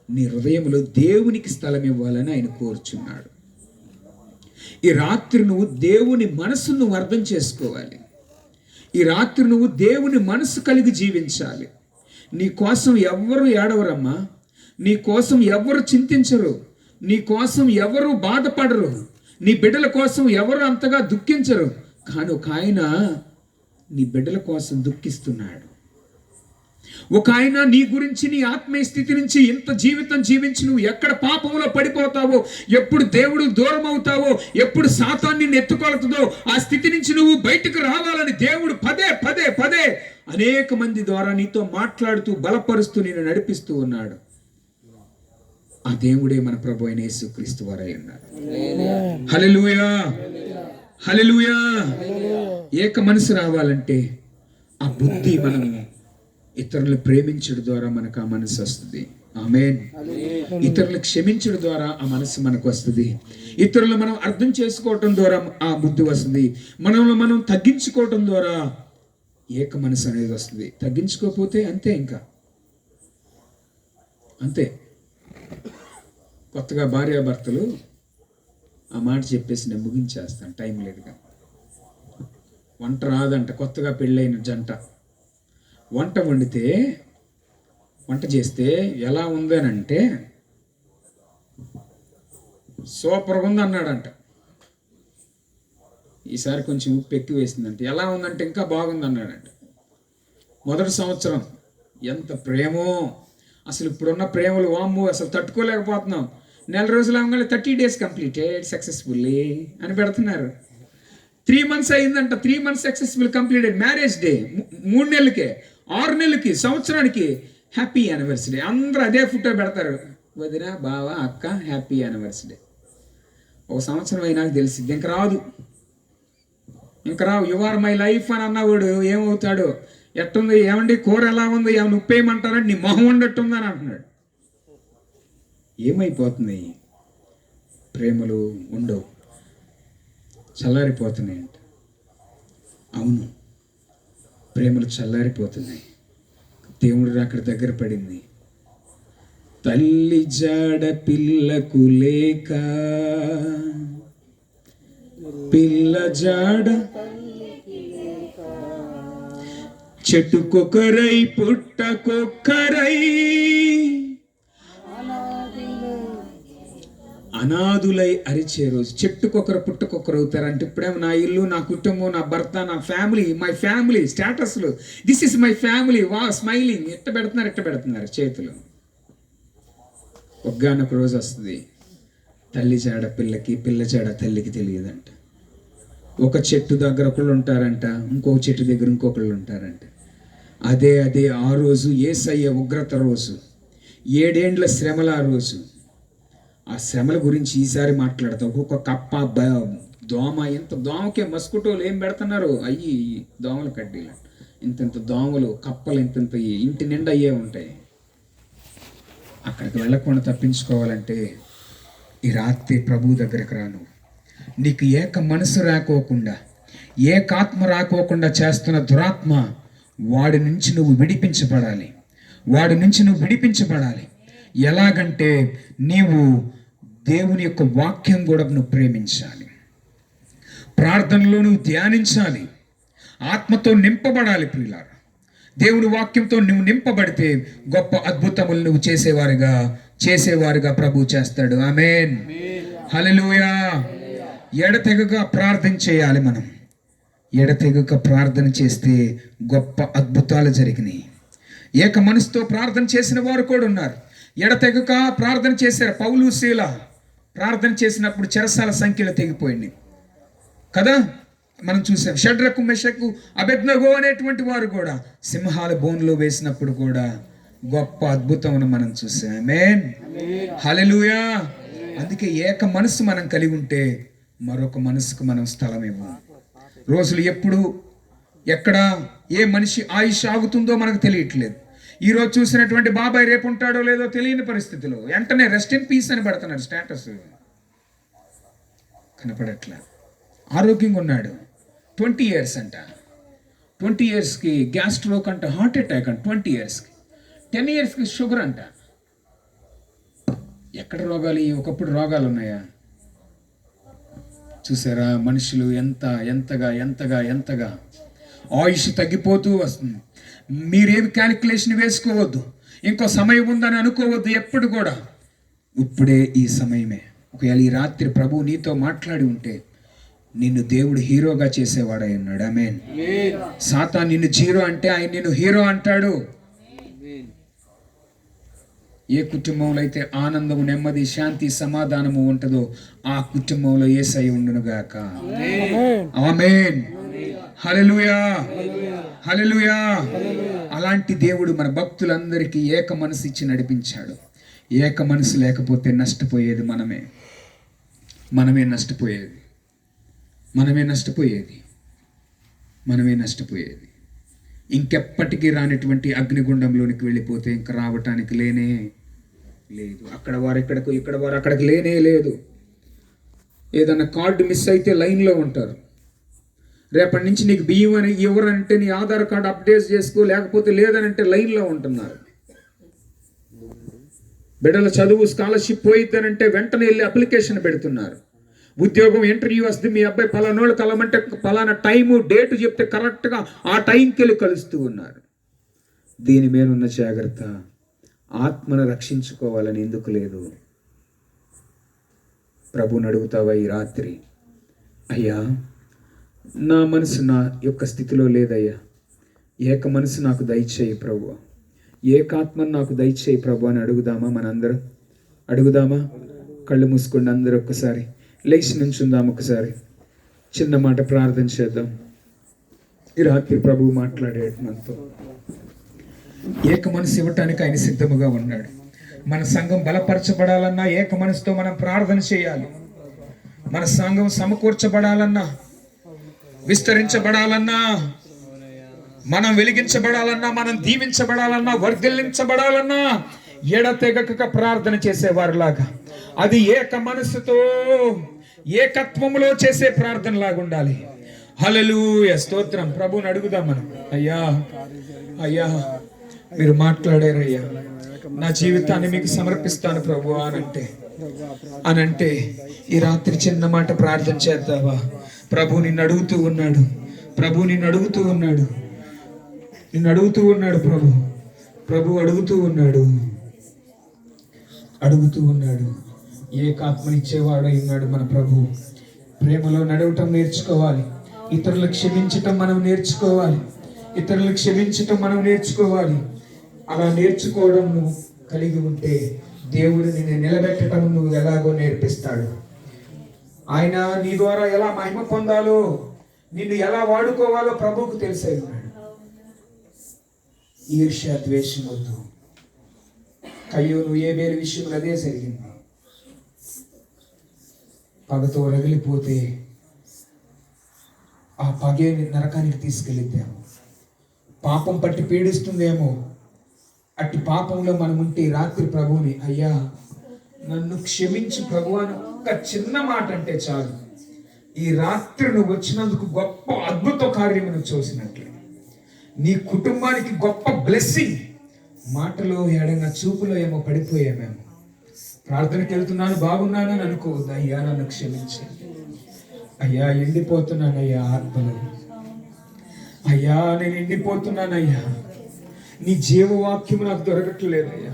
నీ హృదయంలో దేవునికి స్థలం ఇవ్వాలని ఆయన కోరుచున్నాడు. ఈ రాత్రి నువ్వు దేవుని మనసును నువ్వు అర్థం చేసుకోవాలి. ఈ రాత్రి నువ్వు దేవుని మనసు కలిగి జీవించాలి. నీ కోసం ఎవ్వరు ఏడవరమ్మా, నీ కోసం ఎవ్వరు చింతించరు, నీ కోసం ఎవరు బాధపడరు, నీ బిడ్డల కోసం ఎవరు అంతగా దుఃఖించరు. కానీ ఒక ఆయన నీ బిడ్డల కోసం దుఃఖిస్తున్నాడు. ఒక ఆయన నీ గురించి, నీ ఆత్మీయ స్థితి నుంచి ఇంత జీవితం జీవించి నువ్వు ఎక్కడ పాపంలో పడిపోతావో, ఎప్పుడు దేవుడు దూరం అవుతావో, ఎప్పుడు సాతాన్ని ఎత్తుకొలుతుందో ఆ స్థితి నుంచి నువ్వు బయటకు రావాలని దేవుడు పదే పదే పదే అనేక మంది ద్వారా నీతో మాట్లాడుతూ బలపరుస్తూ నిన్ను నడిపిస్తూ ఉన్నాడు. ఆ దేవుడే మన ప్రభు అయిన యేసుక్రీస్తు వారై ఉన్నాడు. హల్లెలూయా, హల్లెలూయా. ఏక మనసు రావాలంటే ఆ బుద్ధి మనం ఇతరులు ప్రేమించడం ద్వారా మనకు ఆ మనసు వస్తుంది. ఆమేన్. ఇతరులు క్షమించడం ద్వారా ఆ మనసు మనకు వస్తుంది. ఇతరులు మనం అర్థం చేసుకోవటం ద్వారా ఆ బుద్ధి వస్తుంది. మనల్ని మనం తగ్గించుకోవటం ద్వారా ఏక మనసు అనేది వస్తుంది. తగ్గించుకోకపోతే అంతే, ఇంకా అంతే. కొత్తగా భార్యాభర్తలు ఆ మాట చెప్పేసి నేను ముగించేస్తాను, టైం లేదుగా. వంట రాదంట కొత్తగా పెళ్ళైన జంట. వంట వండితే, వంట చేస్తే ఎలా ఉందనంటే సూపర్గా ఉంది అన్నాడంట. ఈసారి కొంచెం ఉప్పు ఎక్కువ వేసిందంటే ఎలా ఉందంటే ఇంకా బాగుంది అన్నాడంట. మొదటి సంవత్సరం ఎంత ప్రేమో అసలు. ఇప్పుడున్న ప్రేమలు వామ్మో అసలు తట్టుకోలేకపోతున్నాం. నెల రోజులు అవగానే 30 days కంప్లీటెడ్ సక్సెస్ఫుల్లీ అని పెడుతున్నారు. 3 months అయిందంట, 3 months successful completed. Marriage day 3 నెలలకే, 6 నెలలకి, సంవత్సరానికి హ్యాపీ యానివర్సరీ. అందరూ అదే ఫోటో పెడతారు, వదిన, బావ, అక్క, హ్యాపీ యానివర్సరీ. ఒక సంవత్సరం అయినాక తెలిసింది ఇంక రాదు, ఇంక రావు. యు ఆర్ మై లైఫ్ అని అన్నవాడు ఏమవుతాడు? ఎట్టుంది, ఏమండి కూర ఎలా ఉంది, ఏమైనా ఉప్పేయమంటారంటే నీ మొహం ఉండట్టుందని అంటున్నాడు. ఏమైపోతుంది? ప్రేమలు ఉండవు, చల్లారిపోతున్నాయంట. అవును, ప్రేమలు చల్లారిపోతున్నాయి. దేవుడు అక్కడ దగ్గర పడింది. తల్లి జాడ పిల్లకు లేక, పిల్ల జాడ చెట్టుకొకరై పుట్టకొక్కరై అనాథులై అరిచే రోజు. చెట్టుకొకరు పుట్టుకొకరు అవుతారంటే ఇప్పుడేమో నా ఇల్లు, నా కుటుంబం, నా భర్త, నా ఫ్యామిలీ, మై ఫ్యామిలీ స్టేటస్లు, దిస్ ఇస్ మై ఫ్యామిలీ, వా స్మైలింగ్ ఎట్ట పెడుతున్నారు చేతులు. ఒక్కగానొక రోజు వస్తుంది, తల్లి జాడ పిల్లకి, పిల్ల జాడ తల్లికి తెలియదంట. ఒక చెట్టు దగ్గర ఒకళ్ళు ఉంటారంట, ఇంకొక చెట్టు దగ్గర ఇంకొకళ్ళు ఉంటారంట. అదే ఆ రోజు యేసయ్య ఉగ్రత రోజు, 7 ఏండ్ల శ్రమల ఆ రోజు. ఆ శ్రమల గురించి ఈసారి మాట్లాడతాం. ఒక్కొక్క కప్ప, దోమ, ఎంత దోమకే మస్కిటోలు ఏం పెడుతున్నారు, అయ్యి దోమల కడ్డీలు, ఇంత దోమలు, కప్పలు ఇంత ఇంటి నిండా అయ్యే ఉంటాయి. అక్కడికి వెళ్ళకుండా తప్పించుకోవాలంటే ఈ రాత్రి ప్రభు దగ్గరకు రాను. నీకు ఏక మనసు రాకోకుండా, ఏకాత్మ రాకోకుండా చేస్తున్న దురాత్మ వాడి నుంచి నువ్వు విడిపించబడాలి. వాడి నుంచి నువ్వు విడిపించబడాలి. ఎలాగంటే నీవు దేవుని యొక్క వాక్యం కూడా నువ్వు ప్రేమించాలి, ప్రార్థనలో నువ్వు ధ్యానించాలి, ఆత్మతో నింపబడాలి. ప్రియులారా, దేవుని వాక్యంతో నువ్వు నింపబడితే గొప్ప అద్భుతములు నువ్వు చేసేవారుగా ప్రభు చేస్తాడు. ఆమేన్, హల్లెలూయా. ఎడతెగక ప్రార్థన చేయాలి. మనం ఎడతెగక ప్రార్థన చేస్తే గొప్ప అద్భుతాలు జరిగినాయి. ఏక మనసుతో ప్రార్థన చేసిన వారు కూడా ఉన్నారు. ఎడతెగక ప్రార్థన చేశారు. పౌలు శీల ప్రార్థన చేసినప్పుడు చెరసాల సంఖ్యలో తెగిపోయింది కదా, మనం చూసాం. షడ్రకు మెషకు అబేద్నెగో అనేటువంటి వారు కూడా సింహాల బోన్లో వేసినప్పుడు కూడా గొప్ప అద్భుతమును మనం చూసాం. ఆమేన్, హల్లెలూయా. అందుకే ఏక మనసు మనం కలిగి ఉంటే మరొక మనసుకు మనం స్థలం ఇవ్వం. రోజులు ఎప్పుడు ఎక్కడ ఏ మనిషి ఆయుష్ ఆగుతుందో మనకు తెలియట్లేదు. ఈరోజు చూసినటువంటి బాబాయ్ రేపు ఉంటాడో లేదో తెలియని పరిస్థితిలో వెంటనే రెస్ట్ ఇన్ పీస్ అని పెడుతున్నాడు స్టేటస్. కనపడట్లా. ఆరోగ్యంగా ఉన్నాడు, 20 years అంట. 20 yearsకి గ్యాస్ స్ట్రోక్ అంట, హార్ట్ అటాక్ అంట. 20 yearsకి 10 yearsకి షుగర్ అంట. ఎక్కడ రోగాలు? ఒకప్పుడు రోగాలు ఉన్నాయా? చూసారా మనుషులు ఎంతగా ఆయుష్ తగ్గిపోతూ వస్తుంది. మీరేమి క్యాలిక్యులేషన్ వేసుకోవద్దు, ఇంకో సమయం ఉందని అనుకోవద్దు ఎప్పుడు కూడా. ఇప్పుడే ఈ సమయమే. ఒకవేళ ఈ రాత్రి ప్రభు నీతో మాట్లాడి ఉంటే నిన్ను దేవుడు హీరోగా చేసేవాడై ఉన్నాడు. ఆమేన్. సాతాను నిన్ను జీరో అంటే ఆయన నిన్ను హీరో అంటాడు. ఏ కుటుంబంలో అయితే ఆనందము, నెమ్మది, శాంతి, సమాధానము ఉంటుందో ఆ కుటుంబంలో యేసయ్య ఉండునుగాక. ఆమేన్, హల్లెలూయా, హల్లెలూయా. అలాంటి దేవుడు మన భక్తులందరికీ ఏక మనసు ఇచ్చి నడిపించాడు. ఏక మనసు లేకపోతే నష్టపోయేది మనమే నష్టపోయేది. ఇంకెప్పటికీ రానిటువంటి అగ్నిగుండంలోనికి వెళ్ళిపోతే ఇంక రావటానికి లేనే లేదు. అక్కడ వారు ఇక్కడ వారు అక్కడికి లేనే లేదు. ఏదన్నా కార్డు మిస్ అయితే లైన్లో ఉంటారు. రేపటి నుంచి నీకు బియ్యం అని ఎవరంటే నీ ఆధార్ కార్డు అప్డేట్ చేసుకో, లేకపోతే లేదనంటే లైన్లో ఉంటున్నారు. బిడ్డల చదువు స్కాలర్షిప్ పోయిద్దనంటే వెంటనే వెళ్ళి అప్లికేషన్ పెడుతున్నారు. ఉద్యోగం ఇంటర్వ్యూ వస్తుంది, మీ అబ్బాయి పలానోళ్ళు కలమంటే పలానా టైము డేటు చెప్తే కరెక్ట్గా ఆ టైంకి వెళ్ళి కలుస్తూ ఉన్నారు. దీని మీద ఉన్న జాగ్రత్త ఆత్మను రక్షించుకోవాలని ఎందుకు లేదు? ప్రభుని అడుగుతావా ఈ రాత్రి? అయ్యా, నా మనసు నా యొక్క స్థితిలో లేదయ్యా, ఏక మనసు నాకు దయచేయి ప్రభు, ఏకాత్మను నాకు దయచేయి ప్రభు అని అడుగుదామా? మనందరం అడుగుదామా? కళ్ళు మూసుకోండి అందరూ, ఒక్కసారి లేచి నుంచుందాం, ఒకసారి చిన్న మాట ప్రార్థన చేద్దాం. ఈ రాత్రి ప్రభువు మాట్లాడాడు మనతో. ఏక మనసు ఇవ్వటానికి ఆయన సిద్ధముగా ఉన్నాడు. మన సంఘం బలపరచబడాలన్నా ఏక మనసుతో మనం ప్రార్థన చేయాలి. మన సంఘం సమకూర్చబడాలన్నా, విస్తరించబడాలన్నా, మనం వెలిగించబడాలన్నా, మనం దీవించబడాలన్నా, వర్ధిల్లించబడాలన్నా ఎడతెగక ప్రార్థన చేసేవారిలాగా, అది ఏక మనసుతో ఏకత్వములో చేసే ప్రార్థన లాగా ఉండాలి. హల్లెలూయా, స్తోత్రం. ప్రభువుని అడుగుదాం మనం. అయ్యా మీరు మాట్లాడారయ్యా, నా జీవితాన్ని మీకు సమర్పిస్తాను ప్రభు అనంటే ఈ రాత్రి చిన్న మాట ప్రార్థన చేద్దావా? ప్రభు నిన్ను అడుగుతూ ఉన్నాడు. ప్రభు అడుగుతూ ఉన్నాడు. ఏకాత్మనిచ్చేవాడై ఉన్నాడు మన ప్రభు. ప్రేమలో నడవటం నేర్చుకోవాలి. ఇతరులకు క్షమించటం మనం నేర్చుకోవాలి. అలా నేర్చుకోవడం నువ్వు కలిగి ఉంటే దేవుడు నిన్ను నిలబెట్టడం నువ్వు ఎలాగో నేర్పిస్తాడు. ఆయన నీ ద్వారా ఎలా మహిమ పొందాలో, నిన్ను ఎలా వాడుకోవాలో ప్రభువుకు తెలిసే ఉన్నాడు. ఈర్ష్య, ద్వేషం వద్దు. కయ్యోను ఏబేలు విషయంలో అదే జరిగింది. పగతో రగిలిపోతే ఆ పగే నరకానికి తీసుకెళ్ళిద్దాము. పాపం పట్టి పీడిస్తుందేమో, అట్టి పాపంలో మనం ఉంటే రాత్రి ప్రభువుని, అయ్యా నన్ను క్షమించి ప్రభు అని ఒక్క చిన్న మాట అంటే చాలు. ఈ రాత్రి నువ్వు వచ్చినందుకు గొప్ప అద్భుత కార్యము నువ్వు చూసినట్లే. నీ కుటుంబానికి గొప్ప బ్లెస్సింగ్. మాటలో ఏడైనా చూపులో ఏమో పడిపోయామేమో. ప్రార్థనకి వెళ్తున్నాను బాగున్నాను అని అనుకోవద్దు. అయ్యా నన్ను క్షమించండి అయ్యా, ఎండిపోతున్నానయ్యా ఆత్మలో. అయ్యా నేను ఎండిపోతున్నానయ్యా, నీ జీవవాక్యం నాకు దొరకట్లేదయ్యా.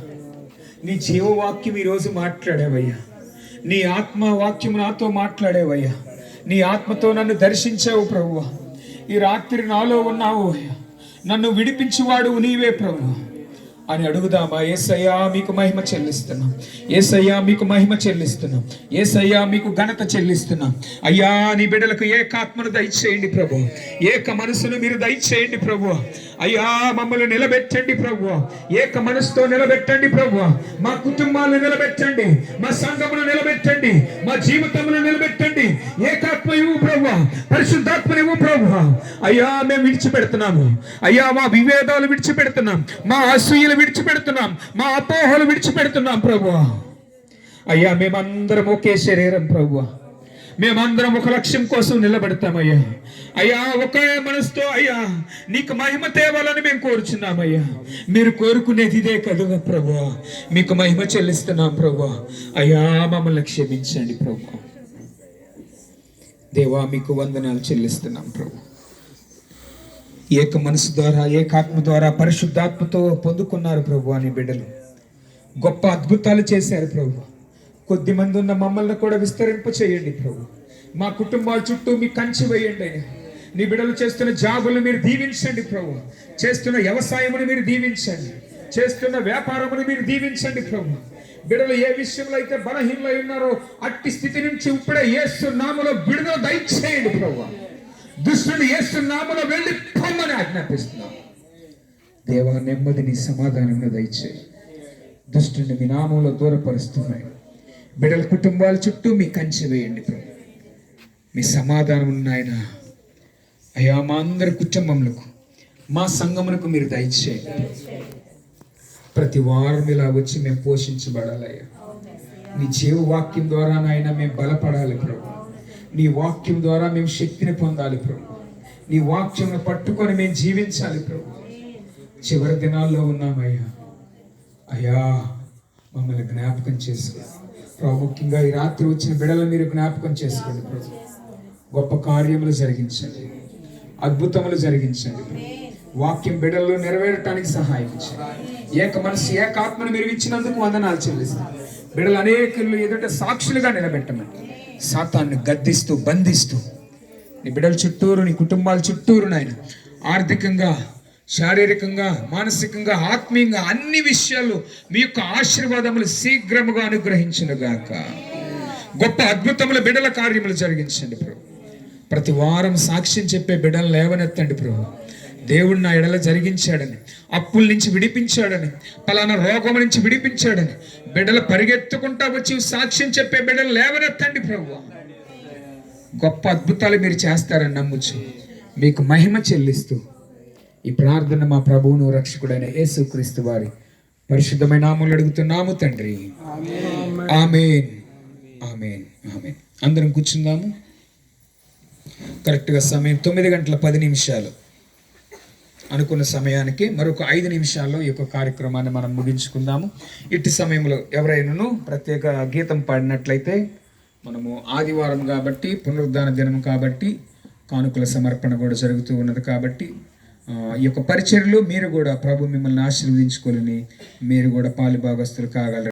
నీ జీవవాక్యం ఈరోజు మాట్లాడేవయ్యా, నీ ఆత్మవాక్యం నాతో మాట్లాడేవయ్యా, నీ ఆత్మతో నన్ను దర్శించావు ప్రభువా. ఈ రాత్రి నాలో ఉన్నావు, నన్ను విడిపించువాడు నీవే ప్రభు అని అడుగుదామా? యేసయ్యా మీకు మహిమ చెల్లిస్తున్నాం, యేసయ్యా మీకు మహిమ చెల్లిస్తున్నాం, యేసయ్యా మీకు ఘనత చెల్లిస్తున్నాం. అయ్యా నీ బిడ్డలకు ఏకాత్మను దయచేయండి ప్రభు, ఏక మనసును మీరు దయచేయండి ప్రభు. అయ్యా మమ్మల్ని నిలబెట్టండి ప్రభు, ఏక మనసుతో నిలబెట్టండి ప్రభు. మా కుటుంబాలను నిలబెట్టండి, మా సంఘమును నిలబెట్టండి, మా జీవితమును నిలబెట్టండి. ఏకాత్మ ఇవ్వు ప్రభు, పరిశుద్ధాత్మను ఇవ్వు ప్రభు. అయ్యా మేము విడిచిపెడుతున్నాము అయ్యా, మా విభేదాలు విడిచిపెడుతున్నాం, మా అసూయలు విడిచిపెడుతున్నాం, మా అపోహలు విడిచిపెడుతున్నాం ప్రభు. అయ్యా మేమందరం ఒకే శరీరం ప్రభు, మేమందరం ఒక లక్ష్యం కోసం నిలబెడతామయ్యా. అయ్యా ఒకే మనసుతో అయ్యా నీకు మహిమ తేవాలని మేము కోరుచున్నామయ్యా. మీరు కోరుకునేది ఇదే కదా ప్రభు, మీకు మహిమ చెల్లిస్తున్నాం ప్రభు. అయ్యా మమ్మల్ని క్షమించండి ప్రభు. దేవా మీకు వందనాలు చెల్లిస్తున్నాం ప్రభు. ఏక మనసు ద్వారా ఏకాత్మ ద్వారా పరిశుద్ధాత్మతో పొందుకున్నారు ప్రభు అని బిడ్డలు. గొప్ప అద్భుతాలు చేశారు ప్రభు. కొద్ది మంది ఉన్న మమ్మల్ని కూడా విస్తరింప చేయండి ప్రభు. మా కుటుంబాల చుట్టూ మీ కంచి వేయండి. నీ బిడ్డలు చేస్తున్న జాబులు మీరు దీవించండి ప్రభు, చేస్తున్న వ్యవసాయమును మీరు దీవించండి, చేస్తున్న వ్యాపారమును మీరు దీవించండి ప్రభు. బిడ్డలు ఏ విషయంలో అయితే బలహీనలై ఉన్నారో అట్టి స్థితి నుంచి ఇప్పుడే యేసు నామములో విడుదల దయచేయండి ప్రభు. దుష్టుని యేసు నామములో వెళ్ళి పొమ్మని ఆజ్ఞాపిస్తున్నాం. దేవా నెమ్మదిని సమాధానమును దయచేయి. దుష్టుని మీ నామములో దూరపరుస్తున్నాయి. బిడ్డల కుటుంబాల చుట్టూ మీ కంచె వేయండి ప్రభు. మీ సమాధానం ఉన్నాయన అయ్యా మా అందరి కుటుంబములకు, మా సంఘములకు మీరు దయచేయండి. ప్రతి వారం ఇలా వచ్చి మేము పోషించబడాలయ్యా. నీ జీవవాక్యం ద్వారా నాయన మేము బలపడాలి ప్రభు. నీ వాక్యం ద్వారా మేము శక్తిని పొందాలి ప్రభు. నీ వాక్యం పట్టుకొని మేము జీవించాలి ప్రభు. చివరి దినాల్లో ఉన్నామయ్యా. అయ్యా మమ్మల్ని జ్ఞాపకం చేసుకోండి. ప్రాముఖ్యంగా ఈ రాత్రి వచ్చిన బిడ్డలు మీరు జ్ఞాపకం చేసుకోండి ప్రభు. గొప్ప కార్యములు జరిగించండి, అద్భుతములు జరిగించండి. వాక్యం బిడ్డల్లో నెరవేరటానికి సహాయం చేయండి. ఏక మనసు ఏకాత్మను మీరు ఇచ్చినందుకు వందనాలు చెల్లిస్తాం. బిడ్డలు అనేకులు ఎదుట సాక్షులుగా నిలబెట్టమని సాతాన్ని గద్దిస్తూ బంధిస్తూ నీ బిడ్డల చుట్టూరు, నీ కుటుంబాల చుట్టూరు నాయన ఆర్థికంగా, శారీరకంగా, మానసికంగా, ఆత్మీయంగా అన్ని విషయాల్లో మీ యొక్క ఆశీర్వాదములు శీఘ్రముగా అనుగ్రహించునుగాక. గొప్ప అద్భుతముల బిడ్డల కార్యములు జరిగించండి ప్రభు. ప్రతి వారం సాక్ష్యం చెప్పే బిడ్డలు లేవనెత్తండి ప్రభు. దేవుడు నా ఎడల జరిగించాడని, అప్పుల నుంచి విడిపించాడని, పలానా రోగం నుంచి విడిపించాడని బిడ్డలు పరిగెత్తుకుంటా వచ్చి సాక్ష్యం చెప్పే బిడ్డలు లేవనెత్తండి ప్రభు. గొప్ప అద్భుతాలు మీరు చేస్తారని నమ్ముచు మీకు మహిమ చెల్లిస్తూ ఈ ప్రార్థన మా ప్రభువును రక్షకుడైన యేసుక్రీస్తు వారి పరిశుద్ధమైన నామములో అడుగుతున్నాము తండ్రి. ఆమేన్, ఆమేన్, ఆమేన్. అందరం కూర్చుందాము. కరెక్ట్గా సమయం 9:10 అనుకున్న సమయానికి మరొక 5 నిమిషాల్లో ఈ యొక్క కార్యక్రమాన్ని మనం ముగించుకుందాము. ఇట్టి సమయంలో ఎవరైనాను ప్రత్యేక గీతం పాడినట్లయితే, మనము ఆదివారం కాబట్టి, పునరుద్ధాన దినం కాబట్టి, కానుకల సమర్పణ కూడా జరుగుతూ ఉన్నది కాబట్టి ఈ యొక్క పరిచర్యలో మీరు కూడా ప్రభు మిమ్మల్ని ఆశీర్వదించుకోవాలని, మీరు కూడా పాలుభాగస్తులు కాగలరు.